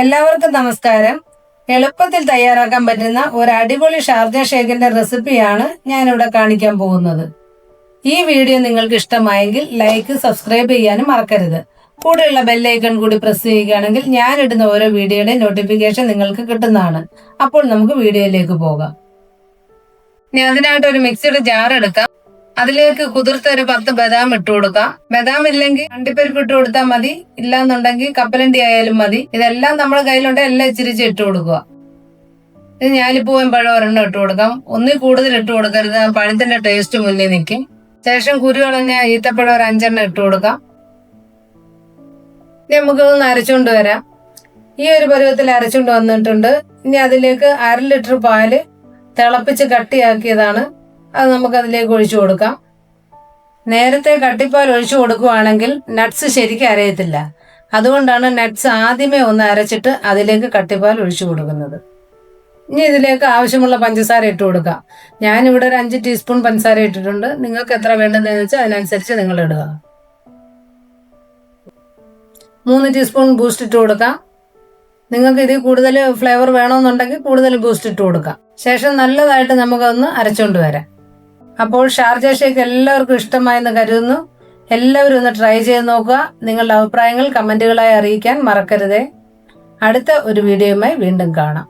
എല്ലാവർക്കും നമസ്കാരം. എളുപ്പത്തിൽ തയ്യാറാക്കാൻ പറ്റുന്ന ഒരു അടിപൊളി ഷാർജ ഷേക്കിന്റെ റെസിപ്പിയാണ് ഞാനിവിടെ കാണിക്കാൻ പോകുന്നത്. ഈ വീഡിയോ നിങ്ങൾക്ക് ഇഷ്ടമായെങ്കിൽ ലൈക്ക്, സബ്സ്ക്രൈബ് ചെയ്യാനും മറക്കരുത്. കൂടെയുള്ള ബെല്ലൈക്കൺ കൂടി പ്രസ് ചെയ്യുകയാണെങ്കിൽ ഞാനിടുന്ന ഓരോ വീഡിയോയുടെ നോട്ടിഫിക്കേഷൻ നിങ്ങൾക്ക് കിട്ടുന്നതാണ്. അപ്പോൾ നമുക്ക് വീഡിയോയിലേക്ക് പോകാം. ഇനി അതിനായിട്ട് ഒരു മിക്സിയുടെ ജാർ എടുക്കാം. അതിലേക്ക് കുതിർത്ത ഒരു 10 ബദാം ഇട്ട് കൊടുക്കാം. ബദാം ഇല്ലെങ്കിൽ അണ്ടിപ്പരിപ്പ് ഇട്ട് കൊടുത്താൽ മതി, ഇല്ലാന്നുണ്ടെങ്കിൽ കപ്പലണ്ടി ആയാലും മതി. ഇതെല്ലാം നമ്മുടെ കയ്യിലുണ്ട്, എല്ലാം ഇച്ചിരിച്ച് ഇട്ട് കൊടുക്കുക. ഇത് ഞാലിപ്പൂവൻ പഴം ഒരെണ്ണം ഇട്ട് കൊടുക്കാം. ഒന്നിൽ കൂടുതൽ ഇട്ട് കൊടുക്കരുത്, ആ പഴത്തിന്റെ ടേസ്റ്റ് മുന്നിൽ നിൽക്കും. ശേഷം കുരു കളഞ്ഞ ഈത്തപ്പഴം ഒരു 5 എണ്ണം ഇട്ട് കൊടുക്കാം. ഇനി നമുക്കൊന്ന് അരച്ചുകൊണ്ട് വരാം. ഈ ഒരു പരുവത്തിൽ അരച്ചുകൊണ്ട് വന്നിട്ടുണ്ട്. ഇനി അതിലേക്ക് 1/2 ലിറ്റർ പാല് തിളപ്പിച്ച് കട്ടിയാക്കിയതാണ്, അത് നമുക്ക് അതിലേക്ക് ഒഴിച്ചു കൊടുക്കാം. നേരത്തെ കട്ടിപ്പാൽ ഒഴിച്ചു കൊടുക്കുകയാണെങ്കിൽ നട്ട്സ് ശരിക്കും അരയത്തില്ല. അതുകൊണ്ടാണ് നട്ട്സ് ആദ്യമേ ഒന്ന് അരച്ചിട്ട് അതിലേക്ക് കട്ടിപ്പാൽ ഒഴിച്ചു കൊടുക്കുന്നത്. ഇനി ഇതിലേക്ക് ആവശ്യമുള്ള പഞ്ചസാര ഇട്ട് കൊടുക്കാം. ഞാനിവിടെ ഒരു 5 ടീസ്പൂൺ പഞ്ചസാര ഇട്ടിട്ടുണ്ട്. നിങ്ങൾക്ക് എത്ര വേണ്ടതെന്ന് വെച്ചാൽ അതിനനുസരിച്ച് നിങ്ങൾ ഇടുക. 3 ടീസ്പൂൺ ബൂസ്റ്റ് ഇട്ട് കൊടുക്കാം. നിങ്ങൾക്ക് ഇതിൽ കൂടുതൽ ഫ്ലേവർ വേണമെന്നുണ്ടെങ്കിൽ കൂടുതൽ ബൂസ്റ്റ് ഇട്ട് കൊടുക്കാം. ശേഷം നല്ലതായിട്ട് നമുക്കൊന്ന് അരച്ചുകൊണ്ട് വരാം. അപ്പോൾ ഷാർജ ഷേക്ക് എല്ലാവർക്കും ഇഷ്ടമായെന്ന് കരുതുന്നു. എല്ലാവരും ഒന്ന് ട്രൈ ചെയ്ത് നോക്കുക. നിങ്ങളുടെ അഭിപ്രായങ്ങൾ കമൻറ്റുകളായി അറിയിക്കാൻ മറക്കരുതേ. അടുത്ത ഒരു വീഡിയോയുമായി വീണ്ടും കാണാം.